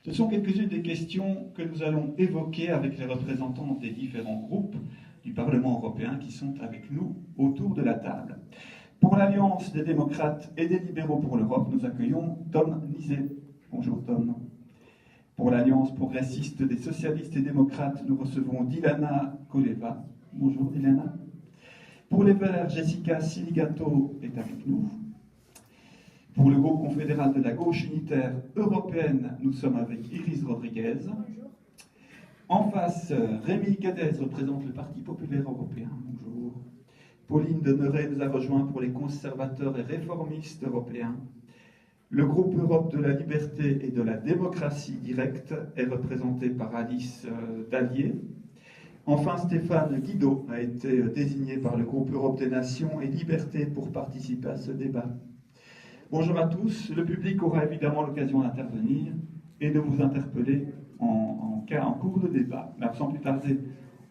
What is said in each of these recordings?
Ce sont quelques-unes des questions que nous allons évoquer avec les représentants des différents groupes du Parlement européen qui sont avec nous autour de la table. Pour l'Alliance des démocrates et des libéraux pour l'Europe, nous accueillons Tom Nizet. Bonjour Tom. Pour l'Alliance progressiste des socialistes et démocrates, nous recevons Dilana Koleva. Bonjour Dilana. Pour les Verts, Jessica Siligato est avec nous. Pour le groupe confédéral de la gauche unitaire européenne, nous sommes avec Iris Rodriguez. Bonjour. En face, Rémi Gadez représente le Parti populaire européen. Bonjour. Pauline Deneret nous a rejoint pour les conservateurs et réformistes européens. Le groupe Europe de la liberté et de la démocratie directe est représenté par Alice Dallier. Enfin, Stéphane Guido a été désigné par le groupe Europe des Nations et Liberté pour participer à ce débat. Bonjour à tous. Le public aura évidemment l'occasion d'intervenir et de vous interpeller en cours de débat. Mais sans plus tarder,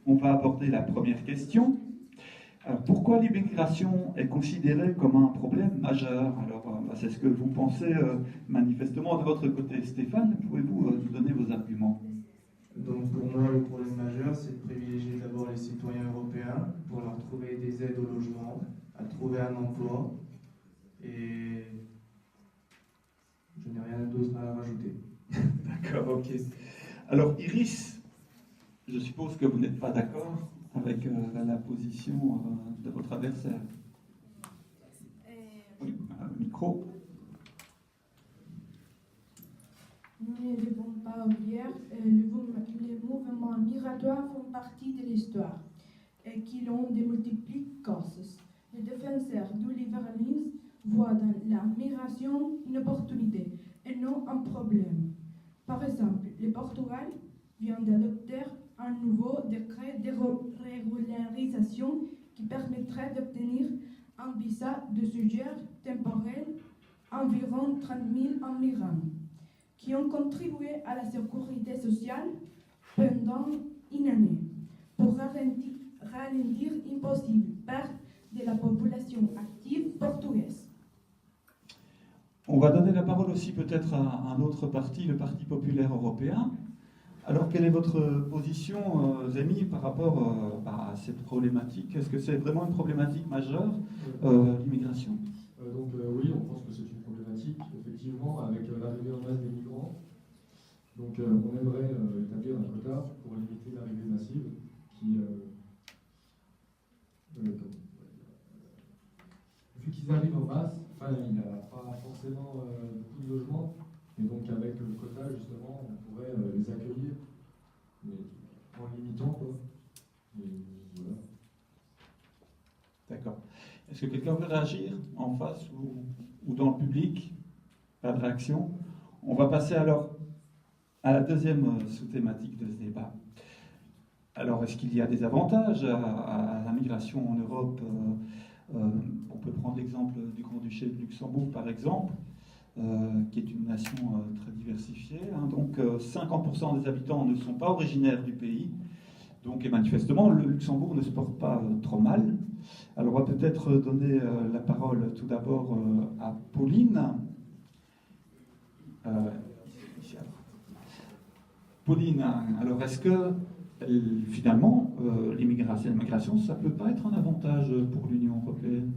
on va aborder la première question. Alors, pourquoi l'immigration est considérée comme un problème majeur? Alors, c'est ce que vous pensez manifestement de votre côté. Stéphane, pouvez-vous nous donner vos arguments? Donc pour moi, le problème majeur, c'est de privilégier d'abord les citoyens européens pour leur trouver des aides au logement, à trouver un emploi, et je n'ai rien d'autre à rajouter. D'accord, ok. Alors Iris, je suppose que vous n'êtes pas d'accord avec la position de votre adversaire. Oui, micro. Nous ne devons pas oublier les mouvements migratoires font partie de l'histoire et qu'ils ont de multiples causes. Les défenseurs du libéralisme voient dans la migration une opportunité et non un problème. Par exemple, le Portugal vient d'adopter un nouveau décret de régularisation qui permettrait d'obtenir un visa de séjour temporaire à environ 30 000 immigrants qui ont contribué à la sécurité sociale pendant une année pour ralentir une possible perte de la population active portugaise. On va donner la parole aussi peut-être à un autre parti, le Parti populaire européen. Alors, quelle est votre position, Rémi, par rapport à cette problématique? Est-ce que c'est vraiment une problématique majeure, l'immigration? Oui, on pense que c'est une problématique, effectivement, avec l'arrivée en masse des migrants. Donc on aimerait établir un quota pour limiter l'arrivée massive qui, vu qu'ils arrivent en masse, il n'y a pas forcément beaucoup de logements, et donc avec le quota, justement, on pourrait les accueillir, mais en limitant, quoi. Et voilà. D'accord. Est-ce que quelqu'un veut réagir en face ou dans le public? Pas de réaction. On va passer alors à la deuxième sous-thématique de ce débat. Alors, est-ce qu'il y a des avantages à la migration en Europe? On peut prendre l'exemple du Grand-Duché de Luxembourg, par exemple, qui est une nation très diversifiée. Donc, 50% des habitants ne sont pas originaires du pays. Donc, et manifestement, le Luxembourg ne se porte pas trop mal. Alors, on va peut-être donner la parole tout d'abord à Pauline. Pauline, alors est-ce que finalement l'immigration, ça ne peut pas être un avantage pour l'Union européenne?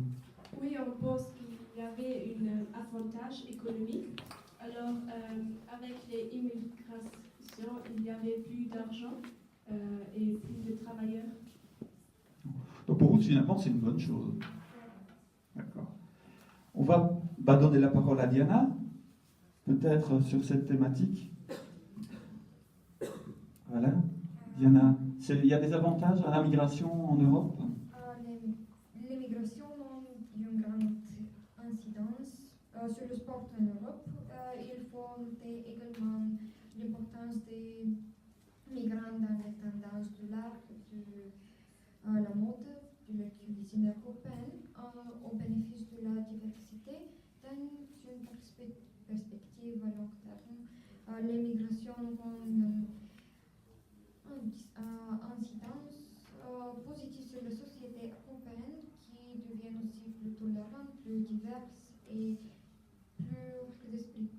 Oui, on pense qu'il y avait un avantage économique. Alors, avec les immigrations, il y avait plus d'argent et plus de travailleurs. Donc pour vous, finalement, c'est une bonne chose. D'accord. On va donner la parole à Diana, peut-être sur cette thématique. Voilà. Diana, il y a des avantages à la migration en Europe? L'immigration a une grande incidence sur le sport en Europe. Il faut noter également l'importance des migrants dans les tendances de l'art, de la mode, de la cuisine européenne, au bénéfice de la diversité. Dans une perspective à long terme, l'immigration a une incidence positive sur la société européenne qui devient aussi plus tolérante, plus diverse et plus d'esprit.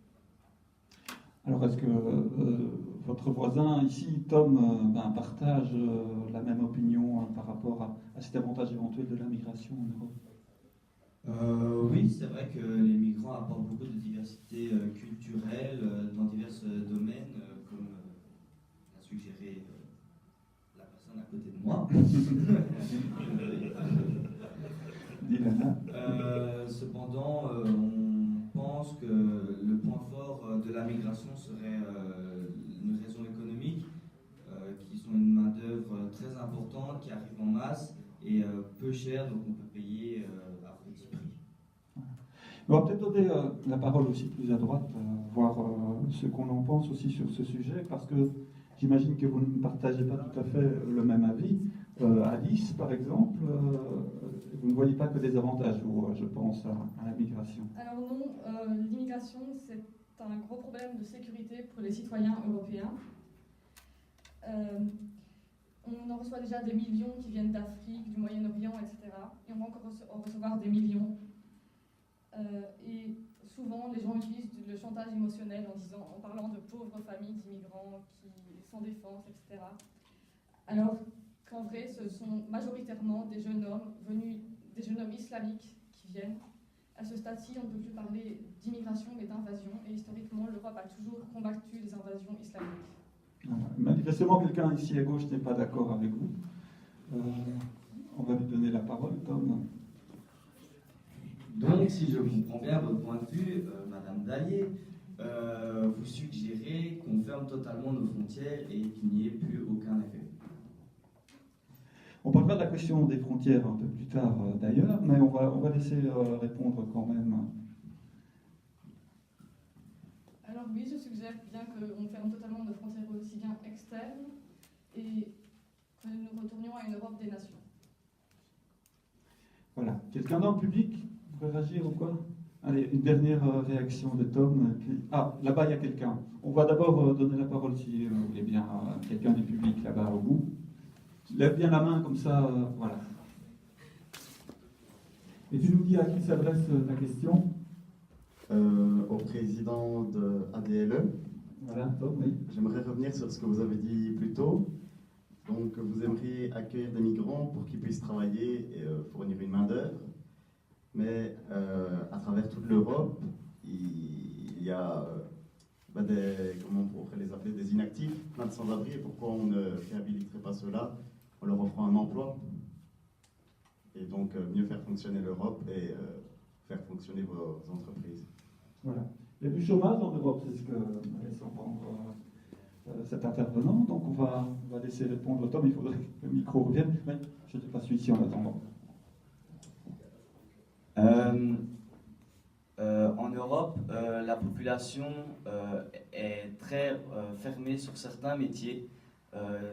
Alors, est-ce que votre voisin ici, Tom, partage la même opinion par rapport à cet avantage éventuel de la migration en Europe? Oui, c'est vrai que les migrants apportent beaucoup de diversité culturelle dans divers domaines, comme l'a suggéré la personne à côté de moi. Cependant, on pense que le point fort de la migration serait une raison économique, qui sont une main-d'œuvre très importante, qui arrive en masse et peu chère, donc on peut payer à petit prix. On va peut-être donner la parole aussi plus à droite, voir ce qu'on en pense aussi sur ce sujet, parce que j'imagine que vous ne partagez pas tout à fait le même avis. Alice, par exemple, vous ne voyez pas que des avantages, vous, je pense, à la migration. Alors non, l'immigration, c'est un gros problème de sécurité pour les citoyens européens. On en reçoit déjà des millions qui viennent d'Afrique, du Moyen-Orient, etc. Et on va encore en recevoir des millions. Et souvent, les gens utilisent le chantage émotionnel en parlant de pauvres familles d'immigrants qui sans défense, etc. Alors qu'en vrai, ce sont majoritairement des jeunes hommes islamiques qui viennent. À ce stade-ci, on ne peut plus parler d'immigration, mais d'invasion. Et historiquement, l'Europe a toujours combattu les invasions islamiques. Manifestement, quelqu'un ici à gauche n'est pas d'accord avec vous. On va lui donner la parole, Tom. Donc, si je comprends bien votre point de vue, Madame Dallier, vous suggérez qu'on ferme totalement nos frontières et qu'il n'y ait plus aucun effet. On parlera de la question des frontières un peu plus tard d'ailleurs, mais on va laisser répondre quand même. Alors oui, je suggère bien qu'on ferme totalement nos frontières aussi bien externes et que nous retournions à une Europe des nations. Voilà. Quelqu'un dans le public pourrait réagir ou quoi? Allez, une dernière réaction de Tom. Ah, là-bas, il y a quelqu'un. On va d'abord donner la parole, si vous voulez bien, à quelqu'un du public là-bas au bout. Lève bien la main, comme ça, voilà. Et tu nous dis à qui s'adresse ta question? Au président de ADLE. Voilà, Tom, oui. J'aimerais revenir sur ce que vous avez dit plus tôt. Donc, vous aimeriez accueillir des migrants pour qu'ils puissent travailler et fournir une main-d'œuvre. Mais à travers toute l'Europe, il y a comment on pourrait les appeler, des inactifs, plein de sans-abri. Et pourquoi on ne réhabiliterait pas ceux-là en leur offrant un emploi? Et donc, mieux faire fonctionner l'Europe et faire fonctionner vos entreprises. Voilà. Il y a du chômage en Europe, c'est ce que laisse entendre cet intervenant. Donc on va laisser répondre Tom, il faudrait que le micro revienne. Mais je te passe ici en attendant. En Europe, la population est très fermée sur certains métiers.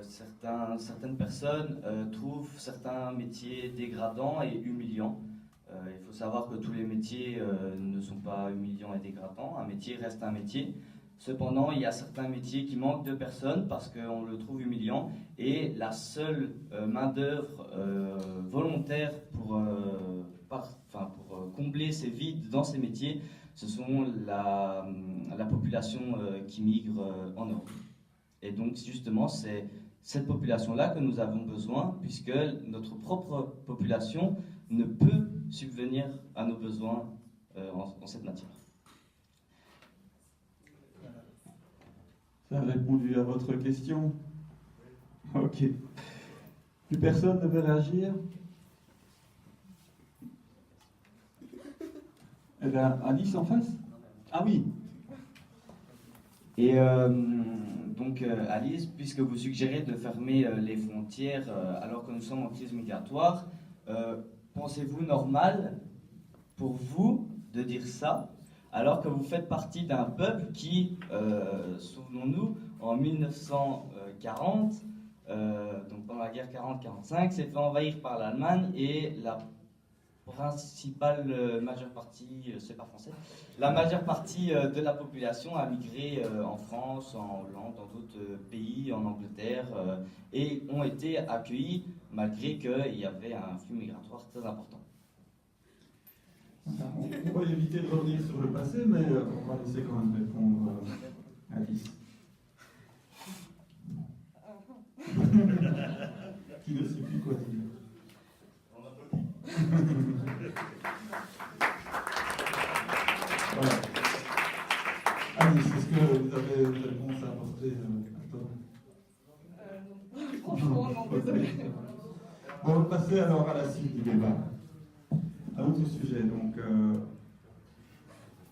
Certaines personnes trouvent certains métiers dégradants et humiliants. Il faut savoir que tous les métiers ne sont pas humiliants et dégradants. Un métier reste un métier. Cependant, il y a certains métiers qui manquent de personnes parce qu'on le trouve humiliant. Et la seule main-d'œuvre volontaire pour combler ces vides dans ces métiers, ce sont la population qui migre en Europe. Et donc, justement, c'est cette population-là que nous avons besoin, puisque notre propre population ne peut subvenir à nos besoins en cette matière. Ça a répondu à votre question? Ok. Plus personne ne veut réagir? Elle a Alice en face? Ah oui. Et donc, Alice, puisque vous suggérez de fermer les frontières alors que nous sommes en crise migratoire, pensez-vous normal pour vous de dire ça alors que vous faites partie d'un peuple qui, souvenons-nous, en 1940, donc pendant la guerre 40-45, s'est fait envahir par l'Allemagne et la majeure partie, c'est pas français, la majeure partie de la population a migré en France, en Hollande, dans d'autres pays, en Angleterre, et ont été accueillis malgré qu'il y avait un flux migratoire très important. On va éviter de revenir sur le passé, mais on va laisser quand même répondre Alice. Qui ne sait plus quoi dire. Voilà. Alice, est-ce que vous avez une réponse à apporter à Tom? Non. Franchement, non, désolé. Bon, on va passer alors à la suite du débat. Un autre sujet, donc.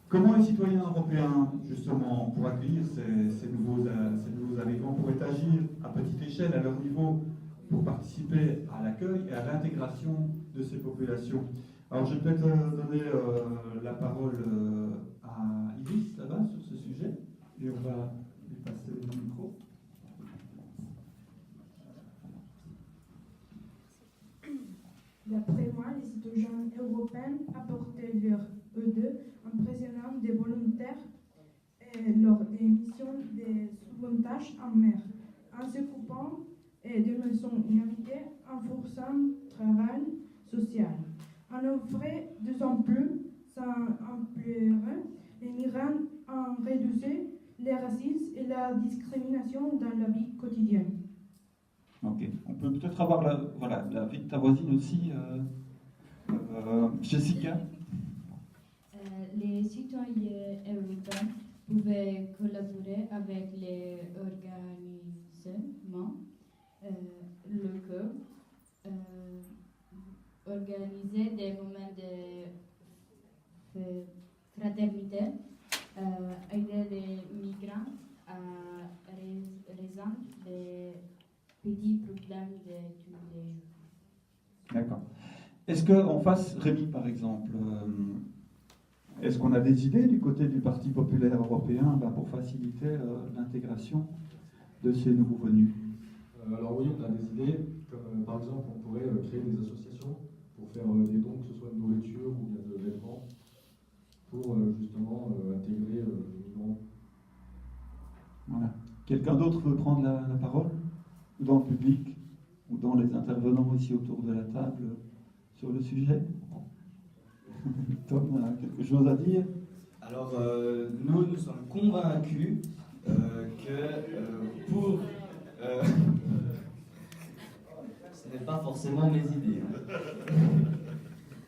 Comment les citoyens européens, justement, pour accueillir ces nouveaux arrivants, pourraient agir à petite échelle, à leur niveau, pour participer à l'accueil et à l'intégration de ces populations? Alors, je vais peut-être donner la parole à Iris, là-bas, sur ce sujet, et on va lui passer le micro. D'après moi, les citoyens européens apportaient vers eux deux impressionnant des volontaires lors des missions de sauvetage en mer, en s'occupant de maisons inhabitées, en forçant le travail social. En offrait de plus sans ampleur, les migrants en réduisaient le racisme et la discrimination dans la vie quotidienne. Ok, on peut peut-être avoir la vie de ta voisine aussi, Jessica. Les citoyens européens pouvaient collaborer avec les organisations locaux, organiser des moments de fraternité, aider les migrants à résoudre des petits problèmes de tous les jours. D'accord. Est-ce qu'en face, Rémi par exemple, est-ce qu'on a des idées du côté du Parti populaire européen pour faciliter l'intégration de ces nouveaux venus? Alors oui, on a des idées, comme par exemple on pourrait créer des associations pour faire des dons, que ce soit de nourriture ou bien de vêtements, pour justement intégrer les migrants. Voilà. Quelqu'un d'autre veut prendre la parole? Dans le public ou dans les intervenants ici autour de la table sur le sujet? Tom a quelque chose à dire? Alors, nous sommes convaincus que pour... ce n'est pas forcément mes idées.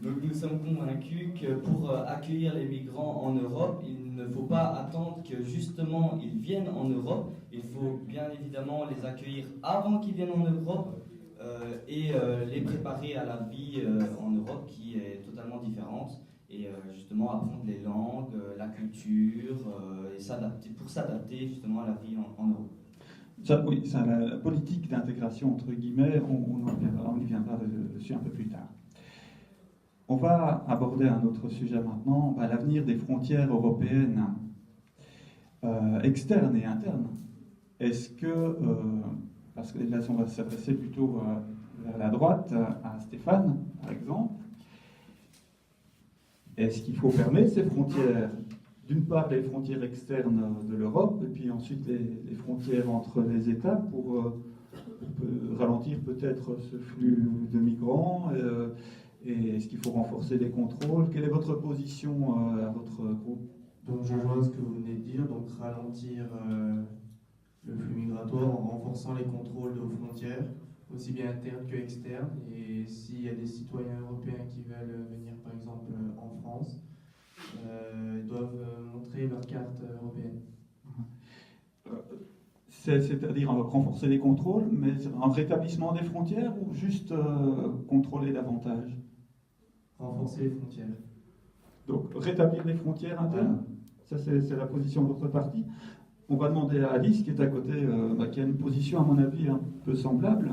Donc nous sommes convaincus que pour accueillir les migrants en Europe, il ne faut pas attendre que justement ils viennent en Europe. Il faut bien évidemment les accueillir avant qu'ils viennent en Europe et les préparer à la vie en Europe qui est totalement différente. Et justement apprendre les langues, la culture, et pour s'adapter justement à la vie en Europe. Ça, oui, ça, la politique d'intégration, entre guillemets, on y viendra dessus un peu plus tard. On va aborder un autre sujet maintenant, l'avenir des frontières européennes externes et internes. Est-ce que, parce que là on va s'adresser plutôt vers la droite, à Stéphane par exemple, est-ce qu'il faut fermer ces frontières? D'une part les frontières externes de l'Europe et puis ensuite les frontières entre les États pour ralentir peut-être ce flux de migrants et est-ce qu'il faut renforcer les contrôles? Quelle est votre position à votre groupe? Donc je vois ce que vous venez de dire, donc ralentir le flux migratoire en renforçant les contrôles de nos frontières, aussi bien internes que externes. Et s'il y a des citoyens européens qui veulent venir par exemple en France, ils doivent montrer leur carte européenne. C'est-à-dire renforcer les contrôles, mais un rétablissement des frontières ou juste contrôler davantage? Renforcer les frontières. Donc rétablir les frontières internes, ça c'est la position de votre parti. On va demander à Alice, qui est à côté, qui a une position à mon avis un peu semblable.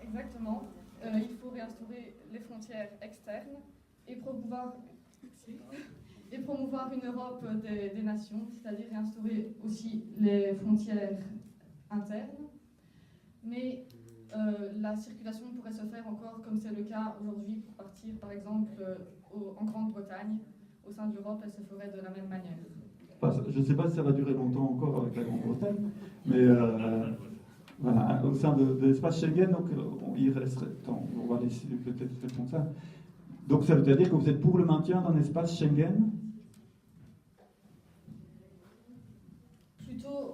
Exactement. Il faut réinstaurer les frontières externes et promouvoir une Europe des nations, c'est-à-dire réinstaurer aussi les frontières internes. Mais la circulation pourrait se faire encore comme c'est le cas aujourd'hui pour partir par exemple en Grande-Bretagne. Au sein de l'Europe, elle se ferait de la même manière. Je ne sais pas si ça va durer longtemps encore avec la Grande-Bretagne, mais voilà, au sein de l'espace Schengen, donc, il resterait temps. On va laisser peut-être répondre ça. Donc ça veut dire que vous êtes pour le maintien d'un espace Schengen? Plutôt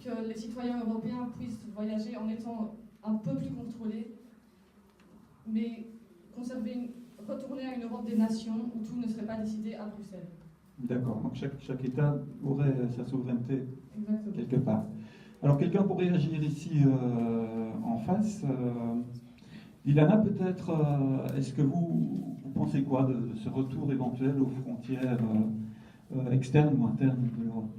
que les citoyens européens puissent voyager en étant un peu plus contrôlés, mais retourner à une Europe des nations où tout ne serait pas décidé à Bruxelles. D'accord, donc chaque État aurait sa souveraineté. Exactement. Quelque part. Alors quelqu'un pour réagir ici en face. Ilana, peut-être, est-ce que vous pensez quoi de ce retour éventuel aux frontières externes ou internes de l'Europe?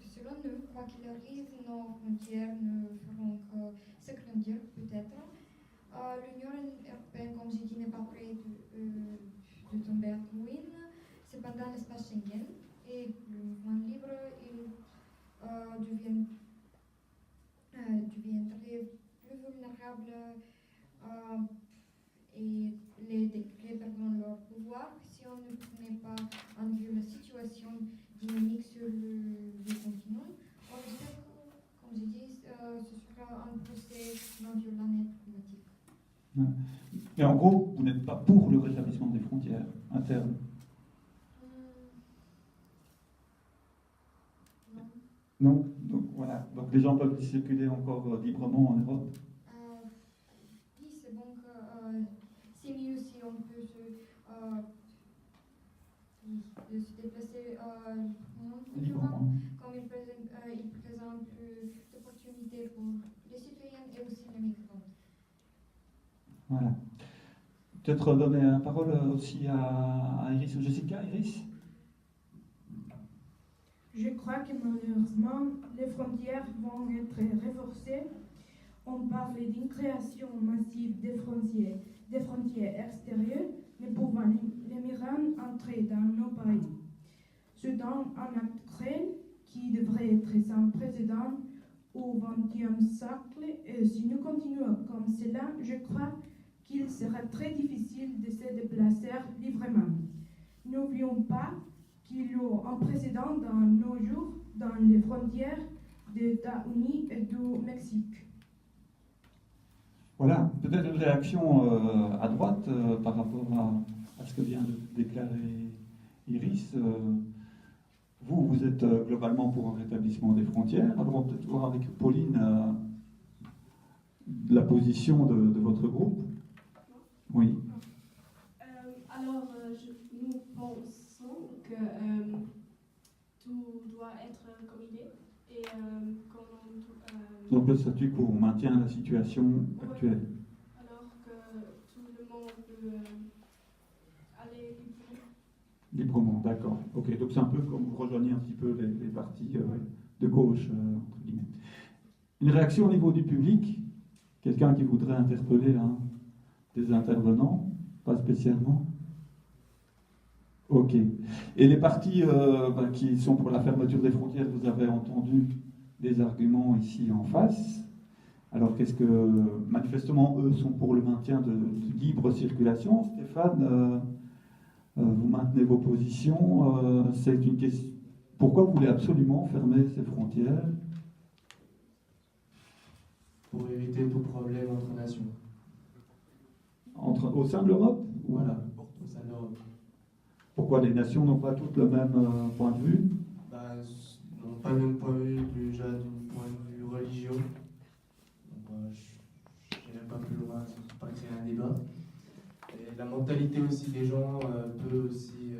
Selon nous, quoi qu'il arrive, nos frontières ne feront que s'agrandir peut-être. L'Union européenne, comme j'ai dit, n'est pas près de tomber en ruine. Cependant, l'espace Schengen et le mouvement libre, il devient très plus vulnérable et les décrets perdent leur pouvoir si on ne prenait pas en vue la situation dynamique sur le continent. On espère que, comme j'ai dit, ce sera un procès non violent et pragmatique. Mais en gros, vous n'êtes pas pour le rétablissement des frontières internes? Non, donc voilà. Donc les gens peuvent circuler encore librement en Europe. Oui, c'est bon que c'est mieux si on peut se déplacer librement, comme il présente plus d'opportunités pour les citoyens et aussi les migrants. Voilà. Peut-être donner la parole aussi à Iris ou Jessica. Iris? Je crois que malheureusement, les frontières vont être renforcées. On parle d'une création massive des frontières extérieures, ne pouvant les migrants entrer dans nos pays. C'est donc un acte cruel qui devrait être sans précédent au XXe siècle. Et si nous continuons comme cela, je crois qu'il sera très difficile de se déplacer librement. N'oublions pas qu'il y a un précédent dans nos jours dans les frontières des États-Unis et du Mexique. Voilà, peut-être une réaction à droite par rapport à ce que vient de déclarer Iris. Vous êtes globalement pour un rétablissement des frontières. Alors on va peut-être voir avec Pauline la position de votre groupe. Oui. Alors, nous pensons que tout doit être comme il est. Et donc le statu quo, on maintient la situation actuelle. Alors que tout le monde peut aller Librement, d'accord. Ok, donc c'est un peu comme vous rejoignez un petit peu les partis de gauche, entre guillemets. Une réaction au niveau du public? Quelqu'un qui voudrait interpeller des intervenants? Pas spécialement? Ok. Et les partis qui sont pour la fermeture des frontières, vous avez entendu des arguments ici en face. Alors qu'est-ce que... Manifestement, eux sont pour le maintien de libre circulation. Stéphane, vous maintenez vos positions. C'est une question... Pourquoi vous voulez absolument fermer ces frontières? Pour éviter tout problème entre nations. Au sein de l'Europe? Voilà, au sein de l'Europe. Pourquoi les nations n'ont pas toutes le même point de vue? N'ont pas le même point de vue déjà du point de vue religieux. Je n'irai pas plus loin, c'est pas créer un débat. Et la mentalité aussi des gens peut aussi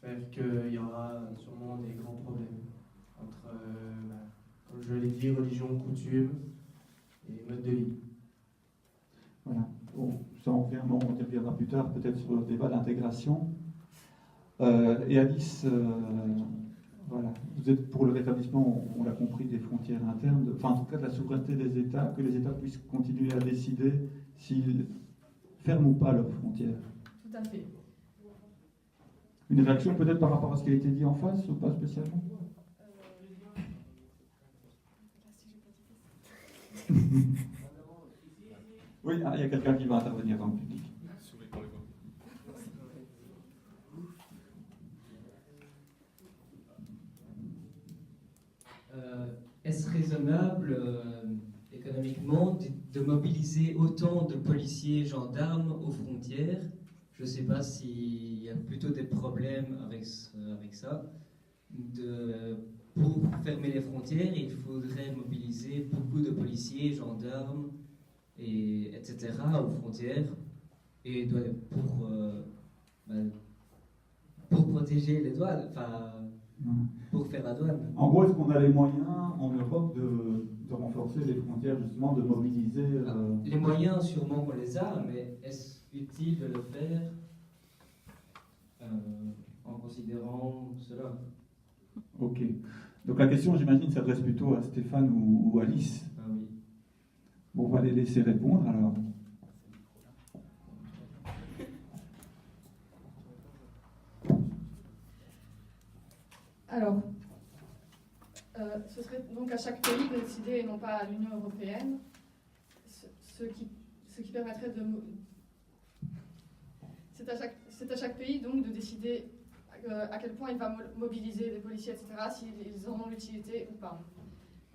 faire qu'il y aura sûrement des grands problèmes entre, comme je l'ai dit, religion, coutume et mode de vie. Voilà. Bon, ça on reviendra plus tard peut-être sur le débat d'intégration. Et Alice, voilà, vous êtes pour le rétablissement, on l'a compris, des frontières internes, enfin en tout cas de la souveraineté des États, que les États puissent continuer à décider s'ils ferment ou pas leurs frontières. Tout à fait. Une réaction peut-être par rapport à ce qui a été dit en face ou pas spécialement? Oui, il y a quelqu'un qui va intervenir dans le public. Est-ce raisonnable économiquement de mobiliser autant de policiers et gendarmes aux frontières? Je ne sais pas s'il y a plutôt des problèmes avec ça, de pour fermer les frontières, il faudrait mobiliser beaucoup de policiers, gendarmes, etc. aux frontières et pour protéger les douanes, enfin pour faire la douane. En gros, est-ce qu'on a les moyens en Europe de renforcer les frontières, justement, de mobiliser Les moyens, sûrement on les a, mais est-ce utile de le faire en considérant cela? Ok. Donc la question, j'imagine, s'adresse plutôt à Stéphane ou Alice. Ah oui. Bon, on va les laisser répondre alors. Alors, ce serait donc à chaque pays de décider, et non pas à l'Union européenne, ce qui permettrait de... C'est à chaque pays donc de décider à quel point il va mobiliser les policiers, etc., s'ils en ont l'utilité ou pas.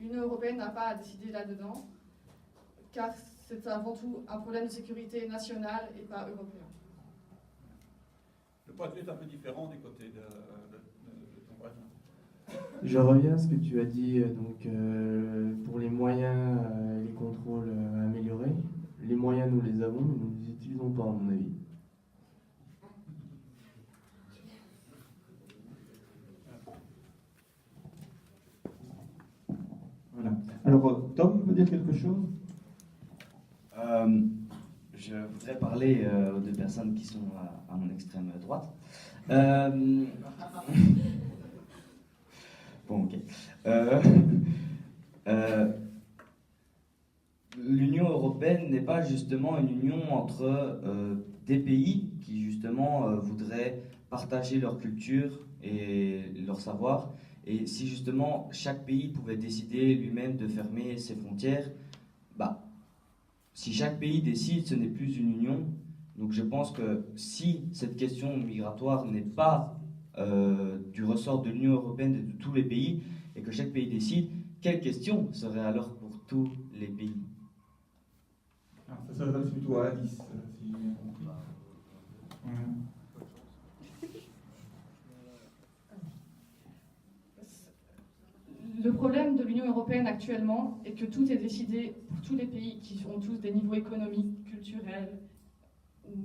L'Union européenne n'a pas à décider là-dedans, car c'est avant tout un problème de sécurité nationale et pas européen. Le point de vue est un peu différent du côté de ton voisin. Je reviens à ce que tu as dit, donc pour les moyens, les contrôles améliorés. Les moyens, nous les avons, mais nous ne les utilisons pas, à mon avis. Voilà. Alors, Tom veut dire quelque chose? Je voudrais parler aux deux personnes qui sont à mon extrême droite. Bon, ok. L'Union européenne n'est pas justement une union entre des pays qui justement voudraient partager leur culture et leur savoir. Et si justement chaque pays pouvait décider lui-même de fermer ses frontières, bah, si chaque pays décide, ce n'est plus une union. Donc je pense que si cette question migratoire n'est pas du ressort de l'Union européenne et de tous les pays, et que chaque pays décide, quelle question serait alors pour tous les pays? Alors, ça s'adresse plutôt à Alice, si j'ai bien compris. Le problème de l'Union européenne actuellement est que tout est décidé pour tous les pays qui ont tous des niveaux économiques, culturels ou,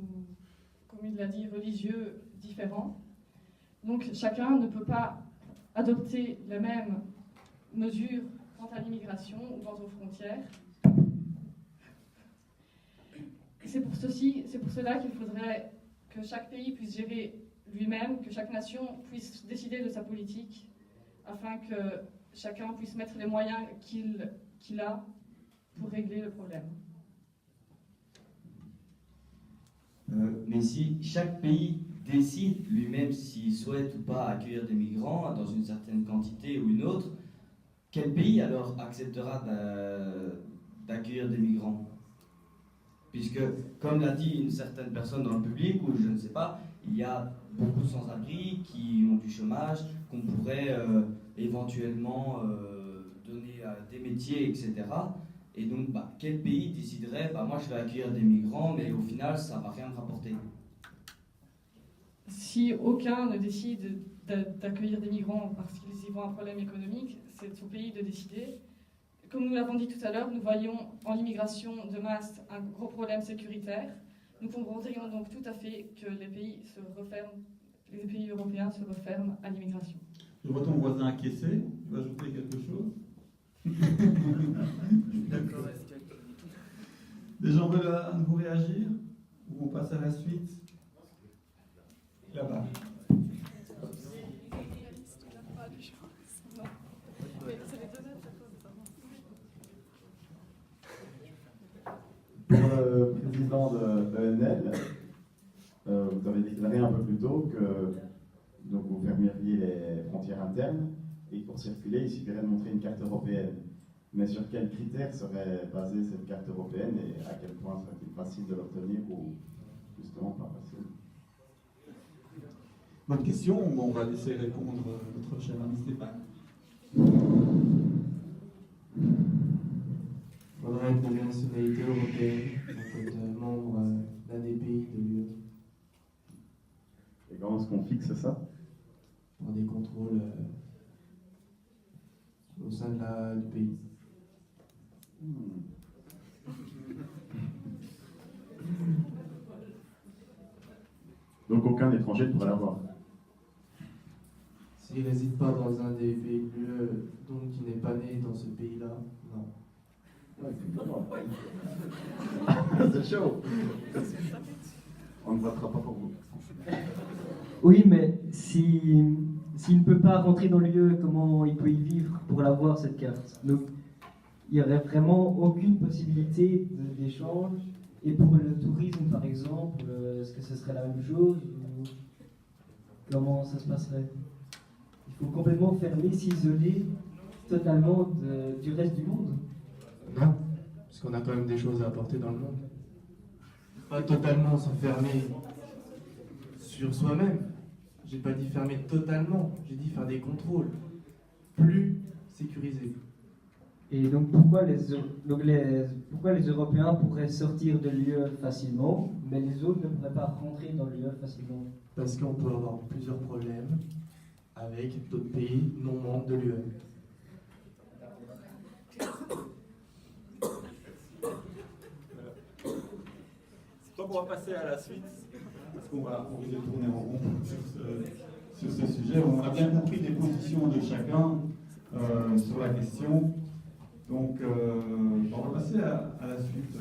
comme il l'a dit, religieux différents. Donc chacun ne peut pas adopter les mêmes mesures quant à l'immigration ou quant aux frontières. C'est pour cela qu'il faudrait que chaque pays puisse gérer lui-même, que chaque nation puisse décider de sa politique, afin que chacun puisse mettre les moyens qu'il a pour régler le problème. Mais si chaque pays décide lui-même s'il souhaite ou pas accueillir des migrants dans une certaine quantité ou une autre, quel pays alors acceptera d'accueillir des migrants? Puisque, comme l'a dit une certaine personne dans le public, ou je ne sais pas, il y a beaucoup de sans-abri qui ont du chômage, qu'on pourrait éventuellement donner à des métiers, etc. Et donc, quel pays déciderait, moi je vais accueillir des migrants, mais au final, ça ne va rien me rapporter? Si aucun ne décide d'accueillir des migrants parce qu'ils y voient un problème économique, c'est au pays de décider. Comme nous l'avons dit tout à l'heure, nous voyons en l'immigration de masse un gros problème sécuritaire. Nous comprendrions donc tout à fait que les pays européens se referment à l'immigration. Je vois ton voisin acquiescer. Tu veux ajouter quelque chose? D'accord. Des gens veulent à nouveau réagir? Ou on passe à la suite? Là-bas. Pour le président de l'ENL, vous avez déclaré un peu plus tôt que donc, vous fermeriez les frontières internes et que pour circuler, il suffirait de montrer une carte européenne. Mais sur quels critères serait basée cette carte européenne et à quel point serait-il facile de l'obtenir ou justement pas facile? Bonne question, on va laisser répondre notre cher ami Stéphane. Il faudrait être de la nationalité européenne, donc être membre d'un des pays de l'UE. Et comment est-ce qu'on fixe ça? Pour des contrôles au sein du pays. Donc aucun étranger ne pourrait l'avoir. S'il ne réside pas dans un des pays de l'UE, donc qui n'est pas né dans ce pays-là, non. Ouais, c'est chaud. On ne votera pas pour vous. Oui, mais s'il ne peut pas rentrer dans l'UE, comment il peut y vivre pour l'avoir, cette carte? Donc, il n'y aurait vraiment aucune possibilité d'échange. Et pour le tourisme, par exemple, est-ce que ce serait la même chose ou comment ça se passerait? Il faut complètement fermer, s'isoler totalement du reste du monde? Non, parce qu'on a quand même des choses à apporter dans le monde. Pas totalement s'enfermer sur soi-même. J'ai pas dit fermer totalement, j'ai dit faire des contrôles plus sécurisés. Et donc pourquoi les Européens pourraient sortir de l'UE facilement, mais les autres ne pourraient pas rentrer dans l'UE facilement? Parce qu'on peut avoir plusieurs problèmes avec d'autres pays non membres de l'UE. Donc on va passer à la suite, parce qu'on risque de tourner en rond sur ce sujet. On a bien compris les positions de chacun sur la question. Donc on va passer à la suite.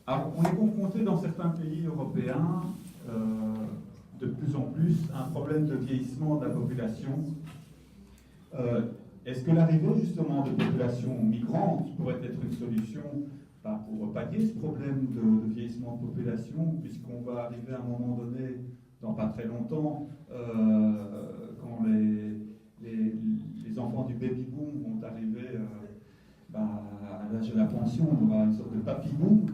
Alors on est confronté dans certains pays européens de plus en plus à un problème de vieillissement de la population. Est-ce que l'arrivée justement de populations migrantes pourrait être une solution pour pallier ce problème de vieillissement de population, puisqu'on va arriver à un moment donné, dans pas très longtemps, quand les enfants du baby-boom vont arriver à l'âge de la pension, on aura une sorte de papy-boom,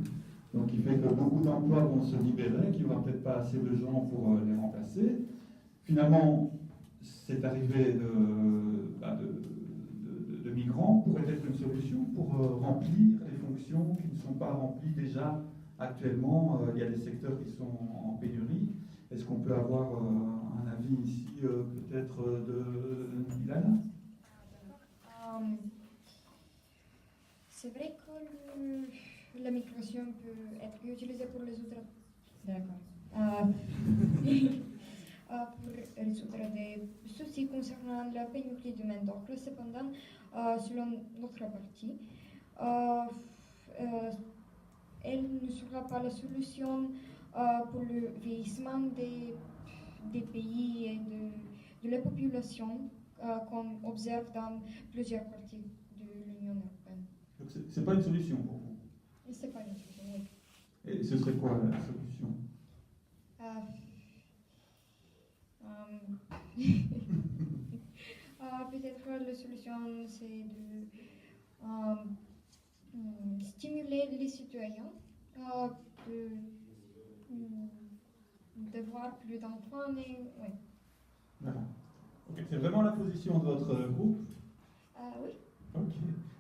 donc il fait que beaucoup d'emplois vont se libérer, qu'il n'y aura peut-être pas assez de gens pour les remplacer. Finalement, cette arrivée de migrants pourrait être une solution pour remplir les fonctions qui ne sont pas remplies déjà actuellement. Il y a des secteurs qui sont en pénurie. Est-ce qu'on peut avoir un avis ici, peut-être de Ilana? C'est vrai que la migration peut être utilisée pour résoudre, pour résoudre des soucis concernant la pénurie de main-d'œuvre. Cependant, selon notre parti, elle ne sera pas la solution pour le vieillissement des pays et de la population qu'on observe dans plusieurs parties de l'Union européenne. Donc ce n'est pas une solution pour vous? Ce n'est pas une solution, oui. Et ce serait quoi la solution? Peut-être la solution c'est de stimuler les citoyens, d'avoir plus d'enfants. Oui. Voilà. Okay. C'est vraiment la position de votre groupe? Oui. Ok.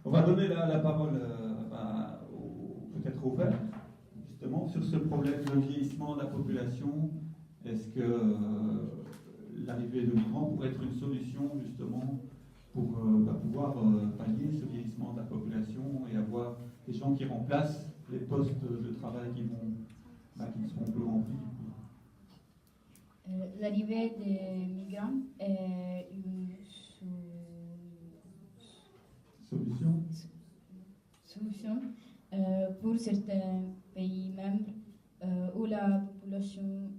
On va donner la parole peut-être au Vert, justement, sur ce problème de vieillissement de la population. Est-ce que l'arrivée de migrants pourrait être une solution, justement, pour pouvoir pallier ce vieillissement de la population et avoir des gens qui remplacent les postes de travail qui ne seront plus remplis? L'arrivée des migrants est une solution pour certains pays membres où la population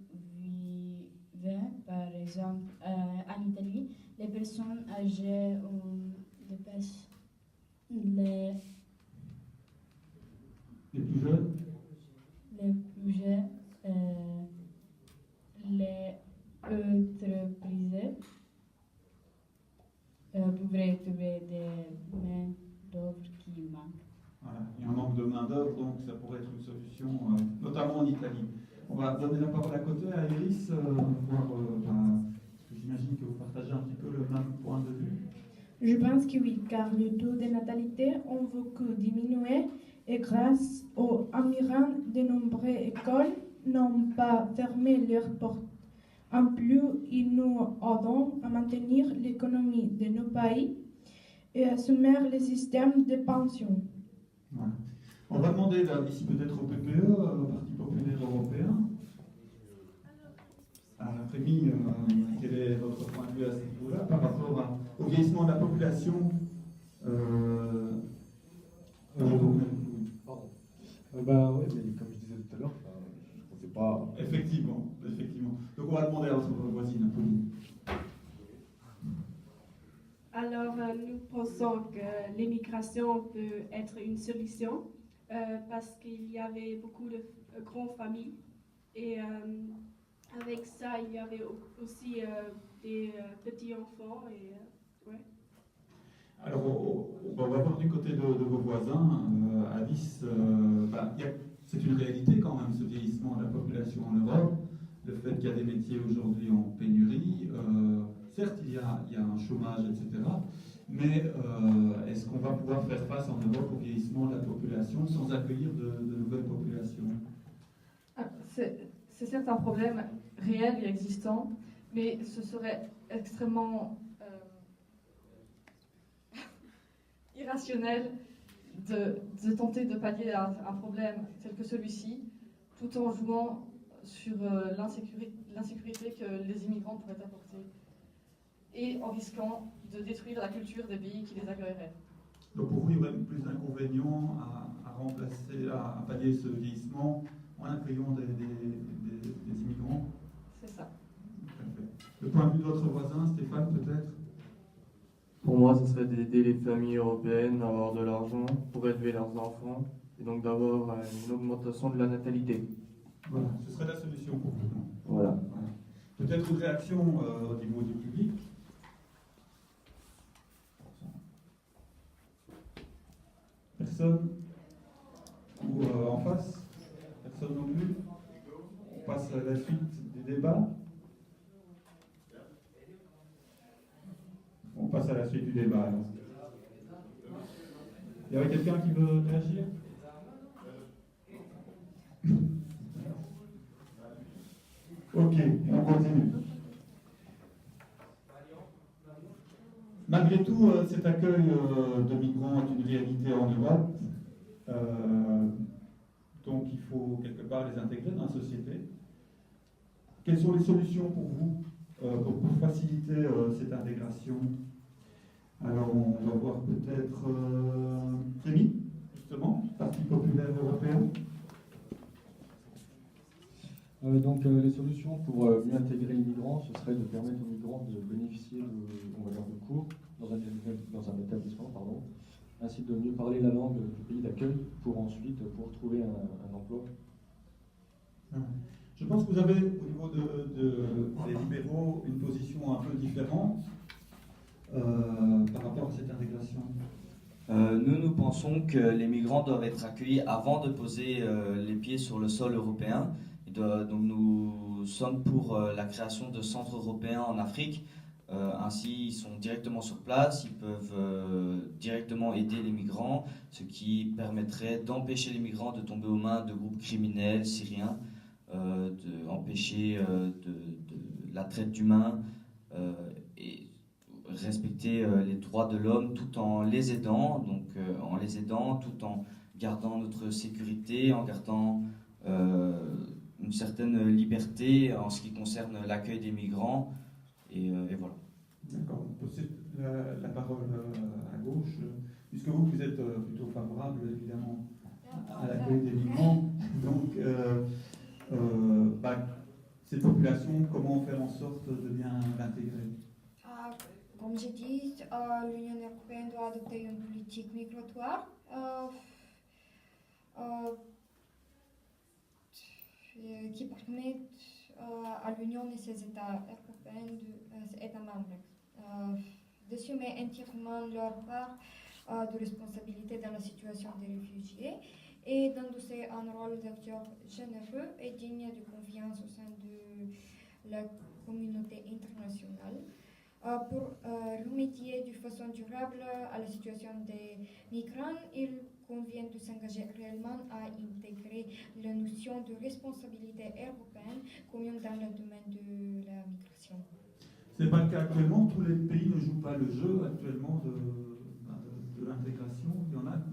vivait, par exemple en Italie, les personnes âgées dépassent les plus jeunes, les entreprises pourraient trouver des main-d'œuvre qui manquent. Voilà, il y a un manque de main-d'œuvre, donc ça pourrait être une solution, notamment en Italie. On va donner la parole à côté à Iris, parce que j'imagine que vous partagez un petit peu le même point de vue. Je pense que oui, car le taux de natalité a beaucoup diminué et grâce aux migrants, de nombreuses écoles n'ont pas fermé leurs portes. En plus, ils nous aident à maintenir l'économie de nos pays et assumer les systèmes de pension. Voilà. On va demander là, ici peut-être au PPE, au Parti populaire européen. Rémi, quel est votre point de vue à ce niveau-là par rapport au vieillissement de la population Pardon. Oui, mais comme je disais tout à l'heure, je ne pensais pas. Effectivement. Donc on va demander à votre voisine, Pauline. Alors, nous pensons que l'immigration peut être une solution parce qu'il y avait beaucoup de grandes familles et avec ça, il y avait aussi des petits-enfants. Ouais. Alors, on va voir du côté de vos voisins. Alice, c'est une réalité quand même, ce vieillissement de la population en Europe, le fait qu'il y a des métiers aujourd'hui en pénurie. Certes, il y a un chômage, etc. Mais est-ce qu'on va pouvoir faire face en Europe au vieillissement de la population sans accueillir de nouvelles populations? C'est certes un problème réel et existant, mais ce serait extrêmement irrationnel de tenter de pallier à un problème tel que celui-ci, tout en jouant sur l'insécurité que les immigrants pourraient apporter, et en risquant de détruire la culture des pays qui les accueilleraient. Donc pour vous, il y aurait plus d'inconvénients à remplacer, à pallier ce vieillissement en accueillant des immigrants? C'est ça. Le point de vue de votre voisin, Stéphane, peut-être? Pour moi, ce serait d'aider les familles européennes à avoir de l'argent pour élever leurs enfants et donc d'avoir une augmentation de la natalité. Voilà, ce serait la solution pour vous. Voilà. Peut-être une réaction au niveau du public? Personne? Ou en face? Personne non plus? On passe à la suite du débat. On passe à la suite du débat. Alors. Il y avait quelqu'un qui veut réagir? Ok, on continue. Malgré tout, cet accueil de migrants est une réalité en Europe. Donc il faut quelque part les intégrer dans la société. Quelles sont les solutions pour vous pour faciliter cette intégration? Alors on va voir peut-être Rémi, justement, Parti populaire européen. Donc les solutions pour mieux intégrer les migrants, ce serait de permettre aux migrants de bénéficier de cours dans un établissement, ainsi de mieux parler la langue du pays d'accueil pour ensuite pouvoir trouver un emploi. Je pense que vous avez, au niveau des libéraux, une position un peu différente par rapport à cette intégration. Nous pensons que les migrants doivent être accueillis avant de poser les pieds sur le sol européen. Donc nous sommes pour la création de centres européens en Afrique. Ainsi, ils sont directement sur place, ils peuvent directement aider les migrants, ce qui permettrait d'empêcher les migrants de tomber aux mains de groupes criminels syriens, d'empêcher de la traite d'humains et respecter les droits de l'homme tout en les aidant, tout en gardant notre sécurité, en gardant une certaine liberté en ce qui concerne l'accueil des migrants. Et voilà. D'accord. On pose la parole à gauche, puisque vous êtes plutôt favorable, évidemment, à l'accueil des migrants. Donc, cette population, comment faire en sorte de bien l'intégrer? Comme j'ai dit, l'Union européenne doit adopter une politique migratoire qui permet à l'Union et ses États européens, ses États membres, d'assumer entièrement leur part de responsabilité dans la situation des réfugiés et d'endosser un rôle d'acteur généreux et digne de confiance au sein de la communauté internationale. Pour remédier de façon durable à la situation des migrants, il convient de s'engager réellement à intégrer la notion de responsabilité européenne commune dans le domaine de la migration. Ce n'est pas le cas actuellement, tous les pays ne jouent pas le jeu actuellement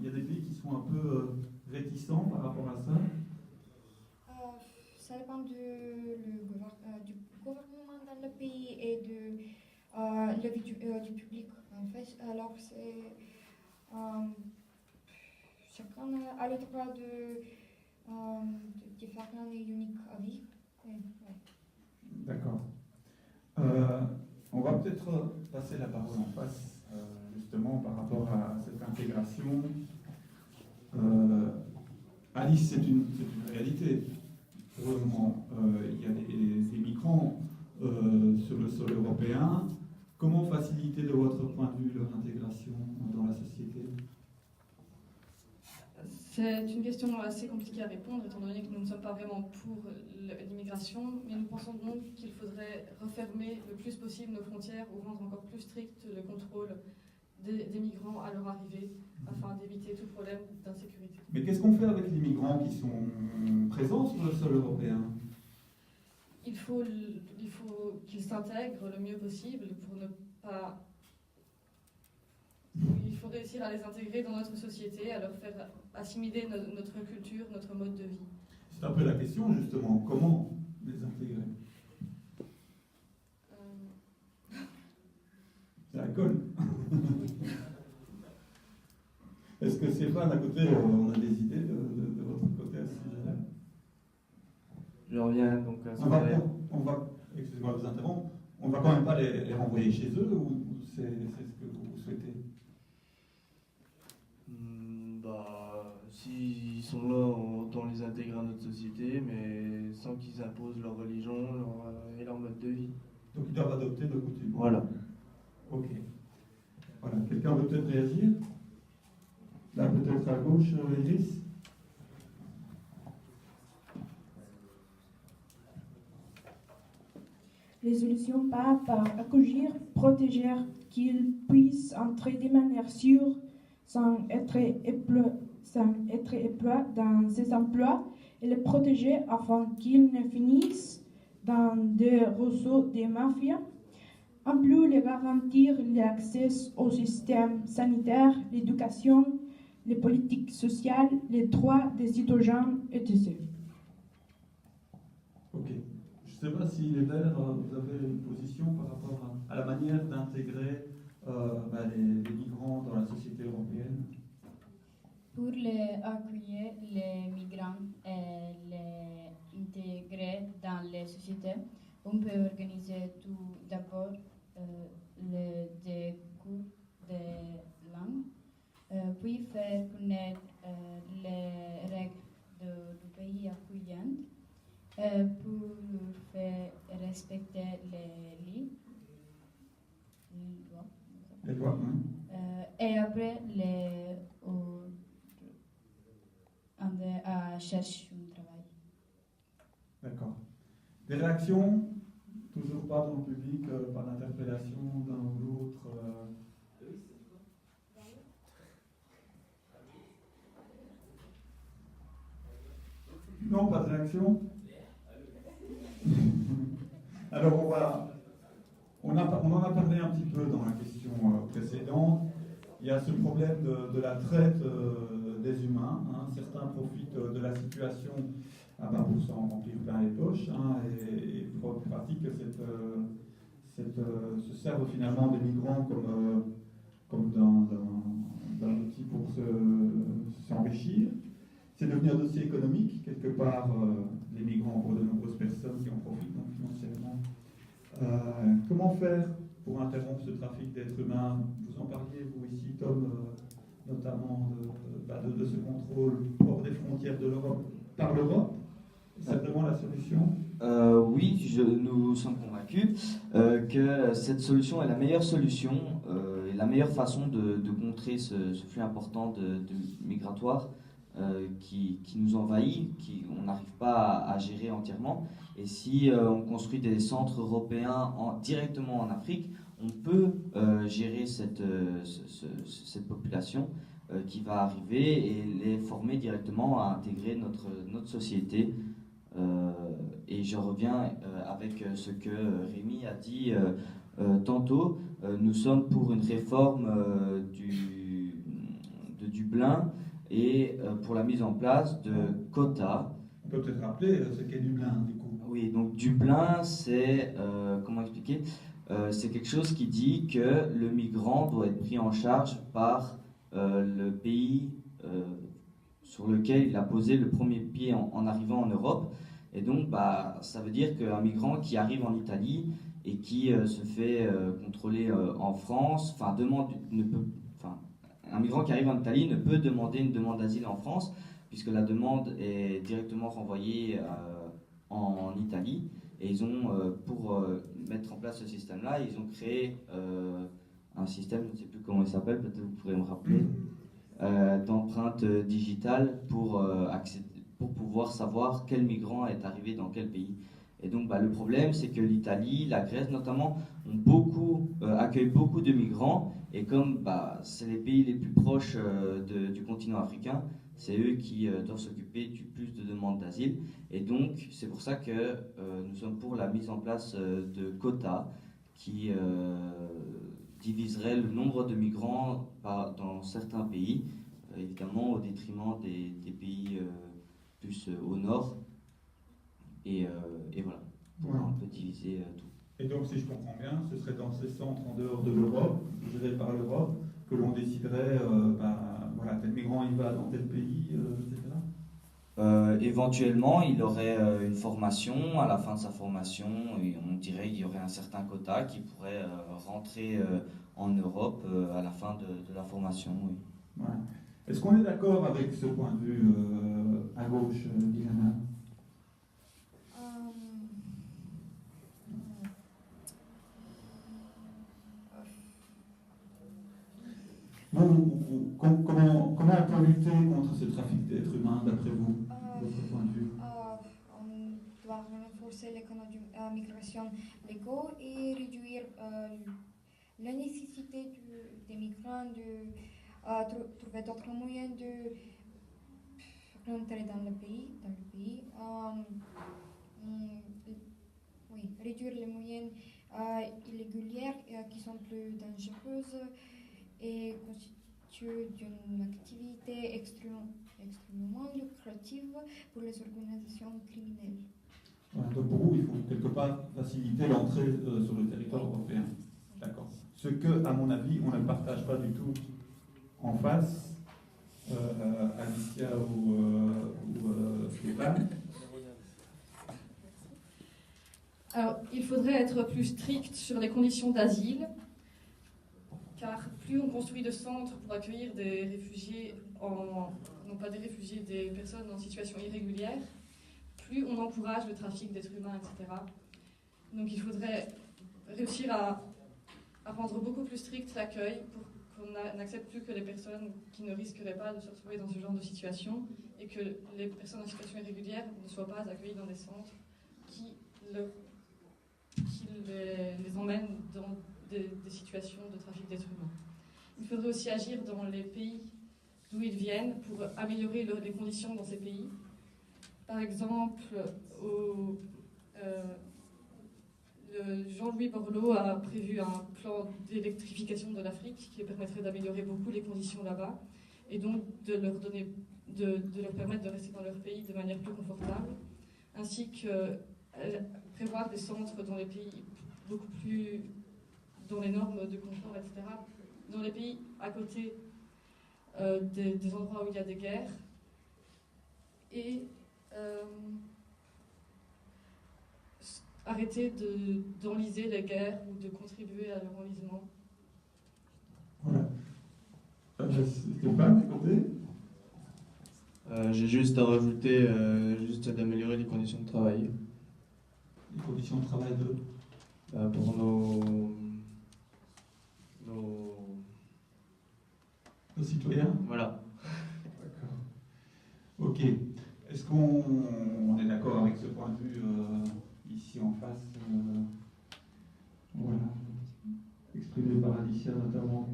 Il y a des pays qui sont un peu réticents par rapport à ça. Ça dépend du gouvernement dans le pays et de l'avis du public. En fait, alors chacun a le droit de faire un unique avis. Ouais. D'accord. On va peut-être passer la parole en face, justement, par rapport à cette intégration. Alice, c'est une réalité. Pour le moment, il y a des migrants sur le sol européen. Comment faciliter, de votre point de vue, leur intégration dans la société? C'est une question assez compliquée à répondre, étant donné que nous ne sommes pas vraiment pour l'immigration, mais nous pensons donc qu'il faudrait refermer le plus possible nos frontières ou rendre encore plus strict le contrôle des migrants à leur arrivée, afin d'éviter tout problème d'insécurité. Mais qu'est-ce qu'on fait avec les migrants qui sont présents sur le sol européen? Il faut qu'ils s'intègrent le mieux possible pour ne pas... Il faut réussir à les intégrer dans notre société, à leur faire assimiler notre culture, notre mode de vie. C'est un peu la question, justement. Comment les intégrer? C'est la colle. Est-ce que c'est pas d'un côté, on a des idées de votre côté à ce sujet-là? Je reviens donc à ce excusez-moi de vous interrompre, on ne va quand même pas les renvoyer chez eux, ou c'est ce que vous souhaitez? S'ils sont là, autant les intégrer à notre société, mais sans qu'ils imposent leur religion et leur mode de vie. Donc ils doivent adopter nos coutumes. Voilà. Ok. Voilà. Quelqu'un veut peut-être réagir? Là, peut-être à gauche, Iris. Les solutions passent par accueillir, protéger, qu'ils puissent entrer de manière sûre sans être employés dans ces emplois et les protéger afin qu'ils ne finissent dans des réseaux de mafias. En plus, les garantir l'accès au système sanitaire, l'éducation, les politiques sociales, les droits des citoyens, etc. Ok. Je ne sais pas si les Verts, vous avez une position par rapport à la manière d'intégrer les migrants dans la société européenne. Pour les accueillir, les migrants et les intégrer dans les sociétés, on peut organiser tout d'abord des cours de langue, puis faire connaître les règles du pays accueillant pour faire respecter les lois. Les lois, oui. Et après, à chercher un travail. D'accord. Des réactions? Toujours pas dans le public, par l'interpellation d'un ou l'autre. Non, pas de réaction? Alors on en a parlé un petit peu dans la question précédente. Il y a ce problème de la traite des humains. Hein. Certains profitent de la situation pour s'en remplir plein les poches et pratiquent se servent finalement des migrants comme d'un outil pour s'enrichir. C'est devenu un dossier économique, quelque part, les migrants pour de nombreuses personnes qui en profitent donc financièrement. Comment faire pour interrompre ce trafic d'êtres humains? Vous en parliez, vous ici, Tom, notamment de ce contrôle hors des frontières de l'Europe par l'Europe. C'est vraiment la solution? Oui, nous sommes convaincus que cette solution est la meilleure solution et la meilleure façon de contrer ce flux important de migratoire qui nous envahit, on n'arrive pas à gérer entièrement. Et si on construit des centres européens directement en Afrique, on peut gérer cette population qui va arriver et les former directement à intégrer notre société. Et je reviens avec ce que Rémi a dit tantôt. Nous sommes pour une réforme du Dublin et pour la mise en place de quotas. On peut peut-être rappeler ce qu'est Dublin, du coup. Oui, donc Dublin, c'est, comment expliquer, c'est quelque chose qui dit que le migrant doit être pris en charge par le pays sur lequel il a posé le premier pied en arrivant en Europe. Et donc, bah, ça veut dire qu'un migrant qui arrive en Italie et qui se fait contrôler en France, un migrant qui arrive en Italie ne peut demander une demande d'asile en France, puisque la demande est directement renvoyée en Italie. Et ils ont, pour mettre en place ce système-là, ils ont créé un système, je ne sais plus comment il s'appelle, peut-être vous pourrez me rappeler, d'empreinte digitale pour pouvoir savoir quel migrant est arrivé dans quel pays. Et donc le problème, c'est que l'Italie, la Grèce notamment, accueillent beaucoup de migrants, et comme c'est les pays les plus proches du continent africain, c'est eux qui doivent s'occuper du plus de demandes d'asile. Et donc, c'est pour ça que nous sommes pour la mise en place de quotas qui diviseraient le nombre de migrants dans certains pays, évidemment au détriment des pays plus au nord. Et voilà, pour un peu diviser tout. Et donc, si je comprends bien, ce serait dans ces centres en dehors de l'Europe, gérés par l'Europe, que l'on déciderait, tel migrant il va dans tel pays, etc. Éventuellement, il aurait une formation. À la fin de sa formation, et on dirait qu'il y aurait un certain quota qui pourrait rentrer en Europe à la fin de la formation. Oui. Voilà. Est-ce qu'on est d'accord avec ce point de vue à gauche, Diana? Comment on peut lutter contre ce trafic d'êtres humains, d'après vous, votre point de vue? On doit renforcer l'économie de migration légaux et réduire la nécessité des migrants de trouver d'autres moyens de rentrer dans le pays. Réduire les moyens irréguliers qui sont plus dangereuses et constituent une activité extrêmement lucrative pour les organisations criminelles. Voilà, donc pour vous, il faut quelque part faciliter l'entrée sur le territoire européen. D'accord. Ce que, à mon avis, on ne partage pas du tout en face, Alicia ou Stéphane. Alors, il faudrait être plus strict sur les conditions d'asile, car plus on construit de centres pour accueillir des réfugiés, non pas des réfugiés, des personnes en situation irrégulière, plus on encourage le trafic d'êtres humains, etc. Donc il faudrait réussir à rendre beaucoup plus strict l'accueil pour qu'on n'accepte plus que les personnes qui ne risqueraient pas de se retrouver dans ce genre de situation, et que les personnes en situation irrégulière ne soient pas accueillies dans des centres qui les emmènent dans des situations de trafic d'êtres humains. Il faudrait aussi agir dans les pays d'où ils viennent pour améliorer les conditions dans ces pays. Par exemple, Jean-Louis Borloo a prévu un plan d'électrification de l'Afrique qui permettrait d'améliorer beaucoup les conditions là-bas, et donc de leur permettre de rester dans leur pays de manière plus confortable, ainsi que prévoir des centres dans les pays beaucoup plus dans les normes de confort, etc. Dans les pays à côté des endroits où il y a des guerres, et arrêter d'enliser les guerres ou de contribuer à leur enlisement. Voilà. Stéphane, à côté? J'ai juste à rajouter d'améliorer les conditions de travail. Les conditions de travail pour nos citoyens? Voilà. D'accord. Ok. Est-ce qu'on est d'accord avec ce point de vue ici en face voilà. Exprimé par Alicia notamment.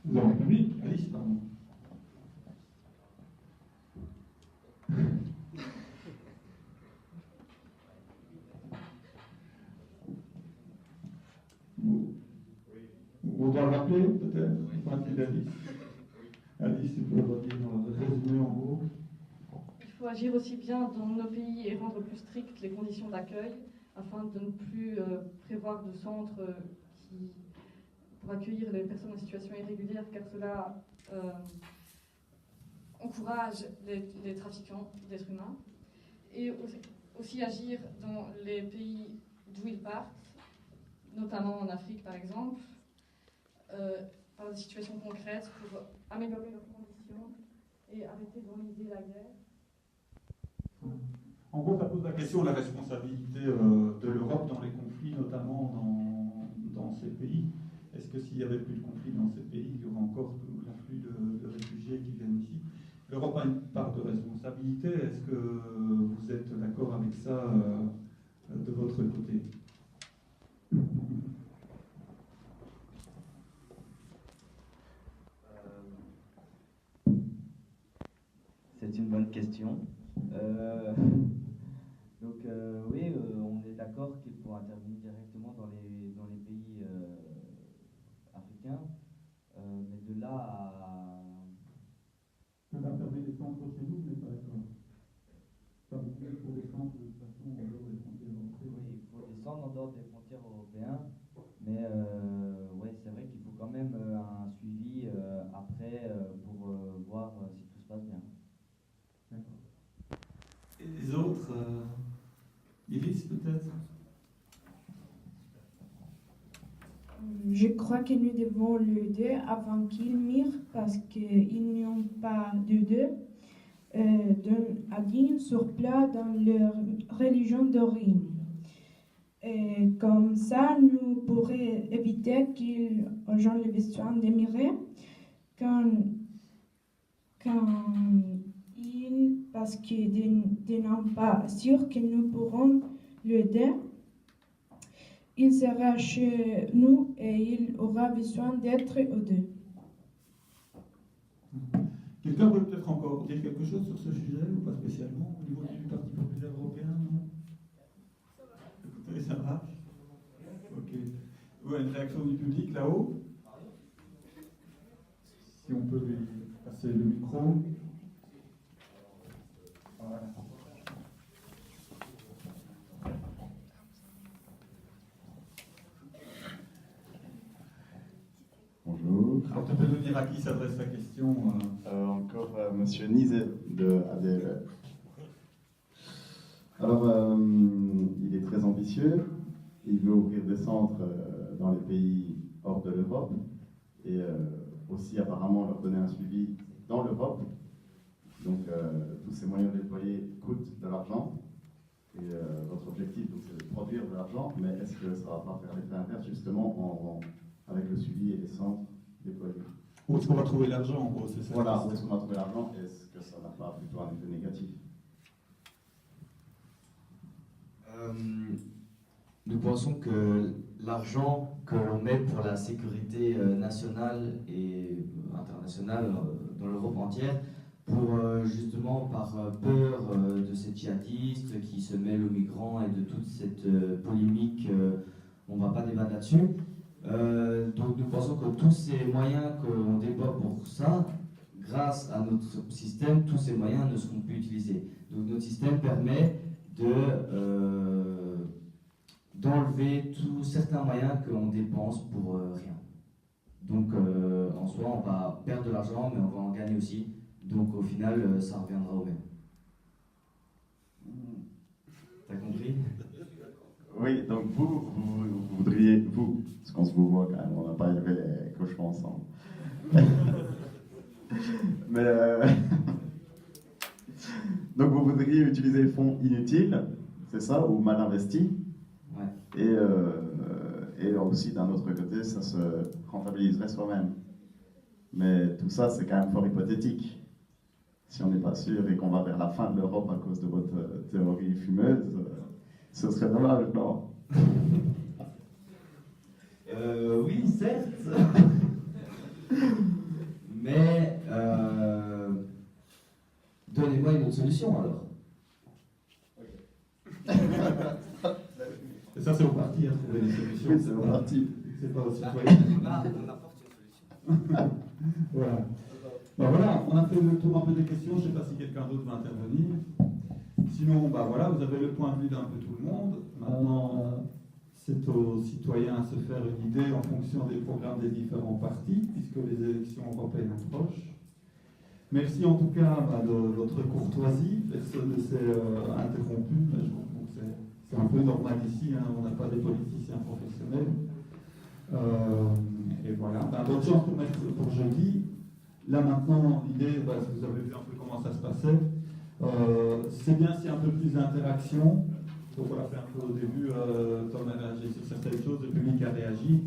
Vous en République, Alice, pardon. On doit le rappeler, peut-être, point de vue d'Alice. Alice, tu peux résumer en gros. Il faut agir aussi bien dans nos pays et rendre plus strictes les conditions d'accueil afin de ne plus prévoir de centres pour accueillir les personnes en situation irrégulière, car cela encourage les trafiquants d'êtres humains. Et aussi agir dans les pays d'où ils partent, notamment en Afrique par exemple, par des situations concrètes pour améliorer leurs conditions et arrêter d'enliser la guerre. En gros, ça pose la question de la responsabilité de l'Europe dans les conflits, notamment dans ces pays. Est-ce que s'il n'y avait plus de conflits dans ces pays, il y aurait encore l'afflux de réfugiés qui viennent ici? L'Europe a une part de responsabilité. Est-ce que vous êtes d'accord avec ça de votre côté? C'est une bonne question. Oui, on est d'accord qu'il faut intervenir directement dans les pays africains, mais de là à... On va fermer les centres chez nous, mais pas d'accord. Ça vous plaît pour les centres de toute façon en dehors des frontières européennes? Oui, il faut des centres en dehors des frontières européennes, mais ouais, c'est vrai qu'il faut quand même un suivi après pour voir si tout se passe bien. D'accord. Et les autres, Iris peut-être? Je crois que nous devons l'aider avant qu'ils meurent parce qu'ils n'ont pas d'idée d'un sur place dans leur religion d'origine. Et comme ça, nous pourrions éviter qu'ils aient le besoin d'émigrer parce qu'ils n'ont pas sûr que nous pourrons l'aider. Il sera chez nous et il aura besoin d'être aidé. Quelqu'un peut peut-être encore dire quelque chose sur ce sujet ou pas spécialement au niveau du Parti populaire européen, non? Écoutez, ça va? Ok. Ouais, une réaction du public là-haut? Si on peut lui passer le micro. Voilà. Bonjour. Alors, tu peux nous dire à qui s'adresse la question? Encore Monsieur Nizet de ADLR. Alors, il est très ambitieux. Il veut ouvrir des centres dans les pays hors de l'Europe et aussi apparemment leur donner un suivi dans l'Europe. Donc, tous ces moyens déployés coûtent de l'argent. Et votre objectif, donc, c'est de produire de l'argent, mais est-ce que ça ne va pas faire l'effet inverse justement avec le suivi et les centres déployés? Où est-ce qu'on va trouver l'argent en gros? C'est ça. Voilà, où est-ce qu'on va trouver l'argent? Est-ce que ça n'a pas plutôt un effet négatif? Nous pensons que l'argent que l'on met pour la sécurité nationale et internationale dans l'Europe entière, pour justement par peur de ces djihadistes qui se mêlent aux migrants et de toute cette polémique, on ne va pas débattre là-dessus. Donc nous pensons que tous ces moyens qu'on déploie pour ça, grâce à notre système, tous ces moyens ne seront plus utilisés. Donc notre système permet d'enlever tous certains moyens qu'on dépense pour rien. Donc en soi, on va perdre de l'argent, mais on va en gagner aussi. Donc au final, ça reviendra au même. T'as compris? Oui, donc vous voudriez, parce qu'on se vous voit quand même, on n'a pas élevé les cochons ensemble. Mais donc vous voudriez utiliser les fonds inutiles, c'est ça, ou mal investis. Ouais. Et aussi d'un autre côté, ça se rentabiliserait soi-même. Mais tout ça, c'est quand même fort hypothétique. Si on n'est pas sûr et qu'on va vers la fin de l'Europe à cause de votre théorie fumeuse, ce serait dommage, non? Oui, certes. Mais donnez-moi une autre solution alors. Et ça, c'est au parti à trouver des solutions. Oui, c'est au parti. C'est pas aux citoyens. On apporte une solution. Voilà. Ben voilà. on a fait le tour un peu des questions. Je ne sais pas si quelqu'un d'autre va intervenir. Sinon, bah voilà, vous avez le point de vue d'un peu tout le monde. Maintenant, c'est aux citoyens de se faire une idée en fonction des programmes des différents partis, puisque les élections européennes approchent. Merci en tout cas de votre courtoisie. Personne ne s'est interrompu. Mais je trouve que c'est un peu normal ici. Hein, on n'a pas des politiciens professionnels. Et voilà. Bonne chance pour jeudi. Là maintenant, l'idée, vous avez vu un peu comment ça se passait. C'est bien s'il y a un peu plus d'interaction. Donc on l'a fait un peu au début, Tom a réagi sur certaines choses, le public a réagi.